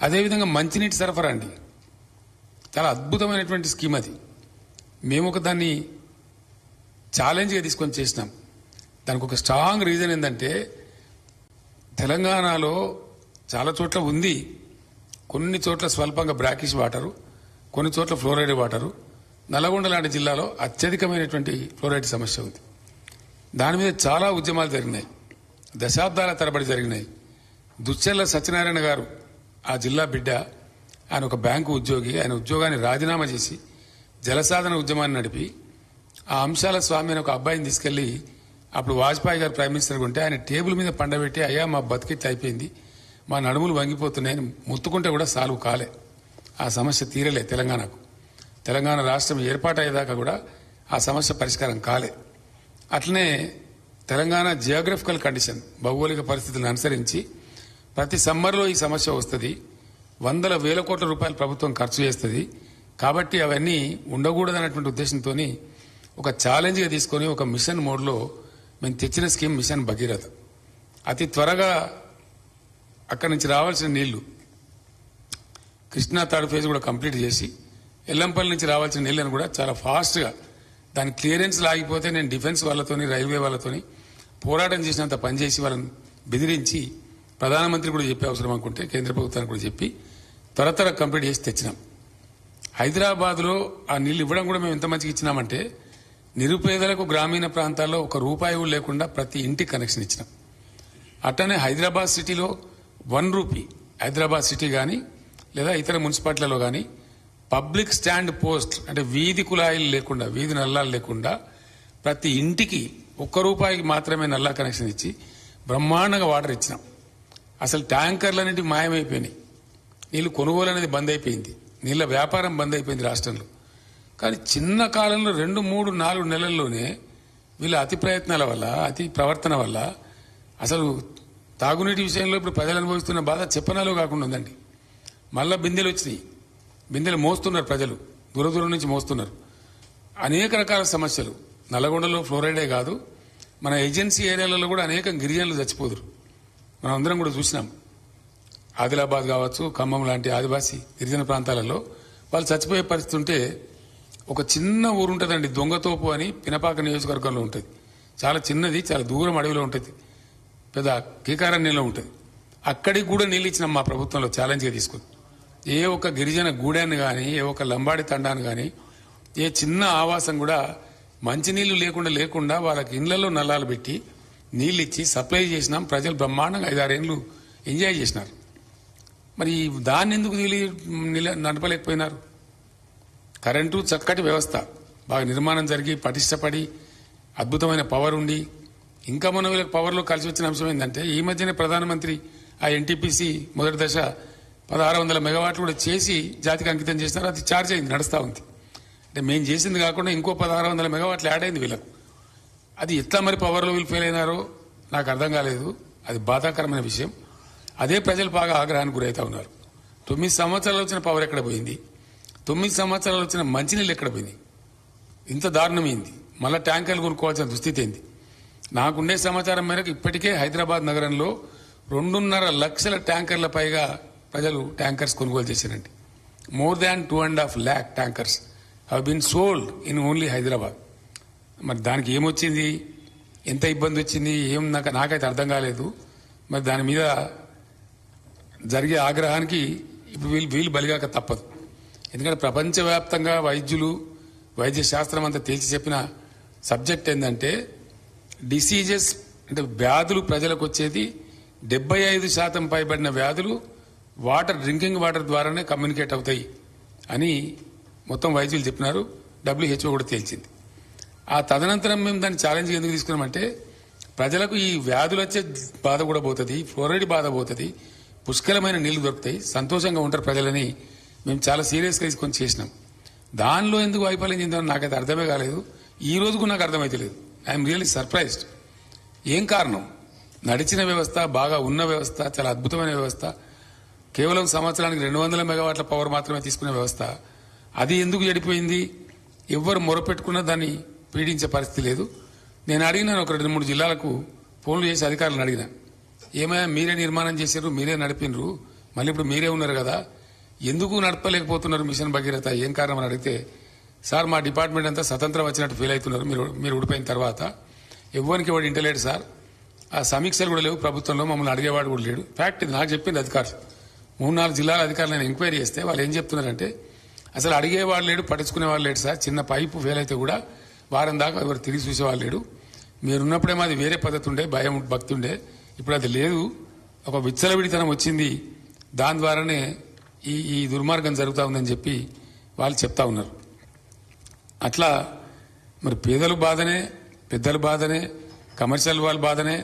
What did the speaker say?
అదేవిధంగా మంచినీటి సరఫరా అండి, చాలా అద్భుతమైనటువంటి స్కీమ్ అది. మేము ఒక దాన్ని ఛాలెంజ్గా తీసుకొని చేసినాం. దానికి ఒక స్ట్రాంగ్ రీజన్ ఏంటంటే తెలంగాణలో చాలా చోట్ల ఉంది, కొన్ని చోట్ల స్వల్పంగా బ్రాకిష్ వాటరు, కొన్ని చోట్ల ఫ్లోరైడ్ వాటరు. నల్గొండ లాంటి జిల్లాలో అత్యధికమైనటువంటి ఫ్లోరైడ్ సమస్య ఉంది. దాని మీద చాలా ఉద్యమాలు జరిగినాయి, దశాబ్దాల తరబడి జరిగినాయి. దుశ్చర్ల సత్యనారాయణ గారు ఆ జిల్లా బిడ్డ, ఆయన ఒక బ్యాంకు ఉద్యోగి. ఆయన ఉద్యోగాన్ని రాజీనామా చేసి జలసాధన ఉద్యమాన్ని నడిపి ఆ అంశాల స్వామి అని ఒక అబ్బాయిని తీసుకెళ్లి అప్పుడు వాజ్పేయి గారు ప్రైమ్ మినిస్టర్గా ఉంటే ఆయన టేబుల్ మీద పండబెట్టి, అయ్యా మా బతికిట్ అయిపోయింది, మా నడుములు వంగిపోతున్నాయని ముత్తుకుంటే కూడా సాల్వ్ కాలే, ఆ సమస్య తీరలే. తెలంగాణ రాష్ట్రం ఏర్పాటయ్యేదాకా కూడా ఆ సమస్య పరిష్కారం కాలే. అట్లనే తెలంగాణ జియోగ్రఫికల్ కండిషన్, భౌగోళిక పరిస్థితులను అనుసరించి ప్రతి సమ్మర్లో ఈ సమస్య వస్తుంది, వందల వేల కోట్ల రూపాయలు ప్రభుత్వం ఖర్చు చేస్తుంది. కాబట్టి అవన్నీ ఉండకూడదన్నటువంటి ఉద్దేశంతో ఒక ఛాలెంజ్గా తీసుకొని ఒక మిషన్ మోడ్లో మేము తెచ్చిన స్కీమ్ మిషన్ భగీరథ. అతి త్వరగా అక్కడి నుంచి రావాల్సిన నీళ్లు కృష్ణా థర్డ్ ఫేజ్ కూడా కంప్లీట్ చేసి ఎల్లంపల్లి నుంచి రావాల్సిన నీళ్లను కూడా చాలా ఫాస్ట్గా, దాని క్లియరెన్స్ లాగిపోతే నేను డిఫెన్స్ వాళ్ళతోని రైల్వే వాళ్ళతోని పోరాటం చేసినంత పనిచేసి వాళ్ళని బెదిరించి ప్రధానమంత్రి కూడా చెప్పే అవసరం అనుకుంటే కేంద్ర ప్రభుత్వానికి కూడా చెప్పి త్వర కంప్లీట్ చేసి తెచ్చినాం. హైదరాబాద్లో ఆ నీళ్లు ఇవ్వడం కూడా మేము ఎంత మంచిగా ఇచ్చినామంటే నిరుపేదలకు గ్రామీణ ప్రాంతాల్లో ₹1 లేకుండా ప్రతి ఇంటికి కనెక్షన్ ఇచ్చినాం. అట్టనే హైదరాబాద్ సిటీలో ₹1 హైదరాబాద్ సిటీ కానీ లేదా ఇతర మున్సిపాలిటీలలో కానీ పబ్లిక్ స్టాండ్ పోస్ట్ అంటే వీధి కుళాయిలు లేకుండా, వీధి నల్లాలు లేకుండా ప్రతి ఇంటికి ₹1 మాత్రమే నల్లా కనెక్షన్ ఇచ్చి బ్రహ్మాండంగా వాటర్ ఇచ్చినాం. అసలు ట్యాంకర్లన్నింటి మాయమైపోయినాయి, నీళ్లు కొనుగోలు అనేది బంద్ అయిపోయింది, నీళ్ల వ్యాపారం బంద్ అయిపోయింది రాష్ట్రంలో. కానీ చిన్న కాలంలో 2, 3, 4 నెలల్లోనే వీళ్ళ అతి ప్రయత్నాల వల్ల, అతి ప్రవర్తన వల్ల అసలు తాగునీటి విషయంలో ఇప్పుడు ప్రజలు అనుభవిస్తున్న బాధ చెప్పనాలో కాకుండా ఉందండి. మళ్ళా బిందెలు వచ్చినాయి, బిందెలు మోస్తున్నారు ప్రజలు, దూరం నుంచి మోస్తున్నారు. అనేక రకాల సమస్యలు, నల్లగొండలో ఫ్లోరైడే కాదు, మన ఏజెన్సీ ఏరియాలలో కూడా అనేక గిరిజనులు చచ్చిపోదురు. మనం అందరం కూడా చూసినాం. ఆదిలాబాద్ కావచ్చు, ఖమ్మం లాంటి ఆదివాసీ గిరిజన ప్రాంతాలలో వాళ్ళు చచ్చిపోయే పరిస్థితి ఉంటే ఒక చిన్న ఊరు ఉంటుందండి, దొంగతోపు అని, పినపాక నియోజకవర్గంలో ఉంటుంది. చాలా చిన్నది, చాలా దూరం అడవిలో ఉంటుంది, పెద్ద కీకారణ్యంలో ఉంటుంది. అక్కడికి కూడా నీళ్ళు ఇచ్చినాం మా ప్రభుత్వంలో ఛాలెంజ్గా తీసుకుని. ఏ ఒక్క గిరిజన గూడాన్ని కానీ, ఏ ఒక్క లంబాడి తండాన్ని కానీ, ఏ చిన్న ఆవాసం కూడా మంచినీళ్లు లేకుండా వాళ్ళకి ఇళ్లలో నల్లాలు పెట్టి నీళ్ళు ఇచ్చి సప్లై చేసినాం. ప్రజలు బ్రహ్మాండంగా 5-6 ఏళ్లు ఎంజాయ్ చేసినారు. మరి దాన్ని ఎందుకు నడపలేకపోయినారు? కరెంటు చక్కటి వ్యవస్థ, బాగా నిర్మాణం జరిగి పటిష్టపడి అద్భుతమైన పవర్ ఉండి, ఇంకా మనం వీళ్ళకి పవర్లో కలిసి వచ్చిన అంశం ఏంటంటే ఈ మధ్యనే ప్రధానమంత్రి ఆ ఎన్టీపీసీ మొదటి దశ 1600 మెగావాట్లు కూడా చేసి జాతికి అంకితం చేసినారు. అది ఛార్జ్ అయింది, నడుస్తూ ఉంది. అంటే మేము చేసింది కాకుండా ఇంకో 1600 మెగావాట్లు యాడ్ అయింది వీళ్ళకు. అది ఎట్లా మరి పవర్లో వీళ్ళు ఫెయిల్ అయినారో నాకు అర్థం కాలేదు. అది బాధాకరమైన విషయం. అదే ప్రజలు బాగా ఆగ్రహానికి గురవుతా ఉన్నారు. 9 సంవత్సరాలు వచ్చిన పవర్ ఎక్కడ పోయింది, 9 సంవత్సరాలు వచ్చిన మంచినీళ్ళు ఎక్కడ పోయింది, ఇంత దారుణమైంది. మళ్ళా ట్యాంకర్లు కొనుక్కోవాల్సిన దుస్థితి ఏంది? నాకుండే సమాచారం మేరకు ఇప్పటికే హైదరాబాద్ నగరంలో 2.5 లక్షల ట్యాంకర్ల పైగా ప్రజలు ట్యాంకర్స్ కొనుగోలు చేశారండి. More than 2.5 lakh tankers have been sold in only Hyderabad. మరి దానికి ఏమొచ్చింది, ఎంత ఇబ్బంది వచ్చింది, ఏం నాకైతే అర్థం కాలేదు. మరి దాని మీద జరిగే ఆగ్రహానికి ఇప్పుడు వీళ్ళు బలిగాక తప్పదు. ఎందుకంటే ప్రపంచవ్యాప్తంగా వైద్యులు, వైద్య శాస్త్రం అంతా తేల్చి చెప్పిన సబ్జెక్ట్ ఏంటంటే డిసీజెస్ అంటే వ్యాధులు ప్రజలకు వచ్చేది 75% పైబడిన వ్యాధులు డ్రింకింగ్ వాటర్ ద్వారానే కమ్యూనికేట్ అవుతాయి అని మొత్తం వైద్యులు చెప్పినారు. WHO కూడా తేల్చింది. ఆ తదనంతరం మేము దాన్ని ఛాలెంజ్ ఎందుకు తీసుకున్నామంటే ప్రజలకు ఈ వ్యాధులు వచ్చే బాధ కూడా పోతుంది, ఫ్లోరైడ్ బాధ పోతుంది, పుష్కలమైన నీళ్లు దొరుకుతాయి, సంతోషంగా ఉంటారు ప్రజలని మేము చాలా సీరియస్గా తీసుకొని చేసినాం. దానిలో ఎందుకు వైఫల్యం చెందామో నాకైతే అర్థమే కాలేదు. ఈ రోజుకు నాకు అర్థమైతే లేదు. I'm really surprised. ఏం కారణం? నడిచిన వ్యవస్థ, బాగా ఉన్న వ్యవస్థ, చాలా అద్భుతమైన వ్యవస్థ, కేవలం సంవత్సరానికి 200 మెగావాట్ల పవర్ మాత్రమే తీసుకునే వ్యవస్థ, అది ఎందుకు చెడిపోయింది? ఎవ్వరు మొరపెట్టుకున్నా దాన్ని పీడించే పరిస్థితి లేదు. నేను అడిగినాను, ఒక 2-3 జిల్లాలకు ఫోన్లు చేసి అధికారులను అడిగినా, ఏమైనా మీరే నిర్మాణం చేశారు, మీరే నడిపినరు, మళ్ళీ ఇప్పుడు మీరే ఉన్నారు కదా, ఎందుకు నడపలేకపోతున్నారు మిషన్ భగీరథ, ఏం కారణం అని అడిగితే, సార్ మా డిపార్ట్మెంట్ అంతా స్వతంత్రం వచ్చినట్టు ఫీల్ అవుతున్నారు మీరు ఊడిపోయిన తర్వాత. ఎవ్వరికి వాడు ఇంటలేడు సార్, ఆ సమీక్షలు కూడా లేవు ప్రభుత్వంలో, మమ్మల్ని అడిగేవాడు కూడా లేడు. ఫ్యాక్ట్ ఇది, నాకు చెప్పింది అధికారులు. 3-4 జిల్లాల అధికారులు నేను ఎంక్వైరీ చేస్తే వాళ్ళు ఏం చెప్తున్నారంటే, అసలు అడిగేవాడు లేడు, పట్టించుకునేవాళ్ళు లేడు సార్. చిన్న పైపు ఫెయిల్ అయితే కూడా వారం దాకా ఎవరు తిరిగి చూసేవాళ్ళు లేడు. మీరున్నప్పుడేమో అది వేరే పద్ధతి ఉండే, భయం భక్తి ఉండే, ఇప్పుడు అది లేదు. ఒక విచ్చలవిడితనం వచ్చింది, దాని ద్వారానే ఈ దుర్మార్గం జరుగుతూ ఉందని చెప్పి వాళ్ళు చెప్తా ఉన్నారు. అట్లా మరి పేదలు బాధనే, పెద్దల బాధనే, కమర్షియల్ వాళ్ళ బాధనే,